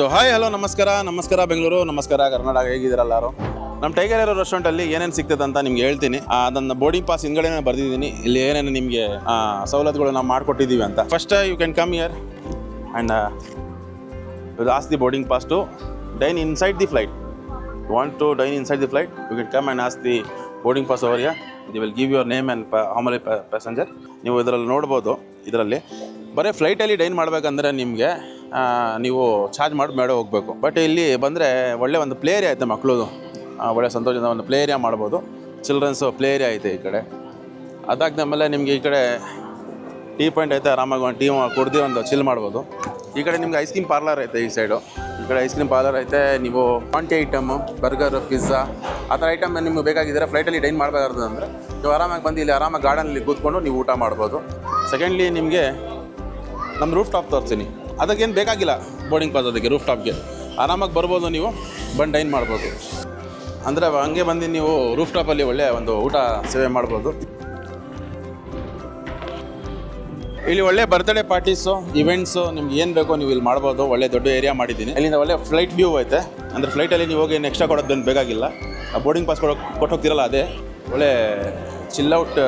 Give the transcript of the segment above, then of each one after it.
So hi hello ನಮಸ್ಕಾರ ಬೆಂಗಳೂರು, ನಮಸ್ಕಾರ ಕರ್ನಾಟಕ, ಹೇಗಿದ್ದೀರಾ ಎಲ್ಲರೂ? ನಮ್ಮ ಟೈಗರ್ ಏರೋ ರೆಸ್ಟೋರೆಂಟಲ್ಲಿ ಏನೇನು ಸಿಗ್ತದೆ ಅಂತ ನಿಮ್ಗೆ ಹೇಳ್ತೀನಿ. ಅದನ್ನು ಬೋರ್ಡಿಂಗ್ ಪಾಸ್ ಹಿಂದ್ಗಡೆನೇ ಬರ್ದಿದ್ದೀನಿ, ಇಲ್ಲಿ ಏನೇನು ನಿಮಗೆ ಸವಲತ್ತುಗಳು ನಾವು ಮಾಡಿಕೊಟ್ಟಿದ್ದೀವಿ ಅಂತ. First you can come here and you ask the boarding pass to dine inside the flight. You want to dine inside the flight, you can come and ask the boarding pass over here. The will give your name and how many passenger. ನೀವು ಇದರಲ್ಲಿ ನೋಡ್ಬೋದು. ಇದರಲ್ಲಿ ಬರೀ ಫ್ಲೈಟಲ್ಲಿ dine ಮಾಡಬೇಕಂದ್ರೆ ನಿಮಗೆ ನೀವು charge ಮಾಡಿ ಮೇಡೋ ಹೋಗಬೇಕು. ಬಟ್ ಇಲ್ಲಿ ಬಂದರೆ ಒಳ್ಳೆ ಒಂದು ಪ್ಲೇ ಏರಿಯಾ ಐತೆ, ಮಕ್ಕಳದು ಒಳ್ಳೆ ಸಂತೋಷದಿಂದ ಒಂದು ಪ್ಲೇ ಏರಿಯಾ ಮಾಡ್ಬೋದು. ಚಿಲ್ಡ್ರನ್ಸು ಪ್ಲೇ ಏರಿಯಾ ಐತೆ ಈ ಕಡೆ. ಅದಾದ್ಮೇಲೆ ನಿಮಗೆ ಈ ಕಡೆ ಟೀ ಪಾಯಿಂಟ್ ಐತೆ, ಆರಾಮಾಗಿ ಒಂದು ಟೀ ಕುಡ್ದು ಒಂದು ಚಿಲ್ ಮಾಡ್ಬೋದು. ಈ ಕಡೆ ನಿಮ್ಗೆ ಐಸ್ ಕ್ರೀಮ್ ಪಾರ್ಲರ್ ಐತೆ ಈ ಸೈಡು. ಈ ಕಡೆ ಐಸ್ ಕ್ರೀಮ್ ಪಾರ್ಲರ್ ಐತೆ. ನೀವು ಕ್ವಾಂಟಿ ಐಟಮು, ಬರ್ಗರ್, ಪಿಜ್ಜಾ ಆ ಥರ ಐಟಮ್ ನಿಮ್ಗೆ ಬೇಕಾಗಿದ್ದರೆ ಫ್ಲೈಟಲ್ಲಿ ಡೈನ್ ಮಾಡಬೇಕಾದ್ರೆ ಅಂದರೆ ನೀವು ಆರಾಮಾಗಿ ಬಂದು ಇಲ್ಲಿ ಆರಾಮಾಗಿ ಗಾರ್ಡನಲ್ಲಿ ಕೂತ್ಕೊಂಡು ನೀವು ಊಟ ಮಾಡ್ಬೋದು. ಸೆಕೆಂಡ್ಲಿ ನಿಮಗೆ ನಮ್ಮ ರೂಫ್ ಟಾಪ್ ತೋರಿಸ್ತೀನಿ. ಅದಕ್ಕೇನು ಬೇಕಾಗಿಲ್ಲ ಬೋರ್ಡಿಂಗ್ ಪಾಸ್, ಅದಕ್ಕೆ ರೂಫ್ ಟಾಪ್ಗೆ ಆರಾಮಾಗಿ ಬರ್ಬೋದು, ನೀವು ಬಂದು ಡೈನ್ ಮಾಡ್ಬೋದು. ಅಂದರೆ ಹಂಗೆ ಬಂದು ನೀವು ರೂಫ್ ಟಾಪಲ್ಲಿ ಒಳ್ಳೆ ಒಂದು ಊಟ ಸೇವೆ ಮಾಡ್ಬೋದು. ಇಲ್ಲಿ ಒಳ್ಳೆ ಬರ್ತ್ಡೇ ಪಾರ್ಟೀಸು, ಇವೆಂಟ್ಸು ನಿಮ್ಗೆ ಏನು ಬೇಕೋ ನೀವು ಇಲ್ಲಿ ಮಾಡ್ಬೋದು. ಒಳ್ಳೆ ದೊಡ್ಡ ಏರಿಯಾ ಮಾಡಿದ್ದೀನಿ. ಇಲ್ಲಿಂದ ಒಳ್ಳೆ ಫ್ಲೈಟ್ ವ್ಯೂ ಐತೆ. ಅಂದರೆ ಫ್ಲೈಟಲ್ಲಿ ನೀವು ಹೋಗಿ ಏನು ಎಕ್ಸ್ಟ್ರಾ ಕೊಡೋದೇನು ಬೇಕಾಗಿಲ್ಲ. ಬೋರ್ಡಿಂಗ್ ಪಾಸ್ ಕೊಟ್ಟೋಗ್ತಿರಲ್ಲ, ಅದೇ ಒಳ್ಳೆ ಚಿಲ್ಔಟ್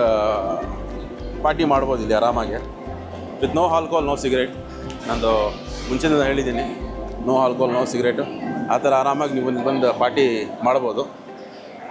ಪಾರ್ಟಿ ಮಾಡ್ಬೋದು ಇಲ್ಲಿ ಆರಾಮಾಗಿ. With no alcohol, no cigarette. ನಂದು ಮುಂಚೆನೇ ಹೇಳಿದ್ದೀನಿ, ನೋ ಆಲ್ಕೋಹಾಲ್, ನೋ ಸಿಗರೇಟು. ಆ ಥರ ಆರಾಮಾಗಿ ನೀವು ಬಂದು ಪಾರ್ಟಿ ಮಾಡ್ಬೋದು.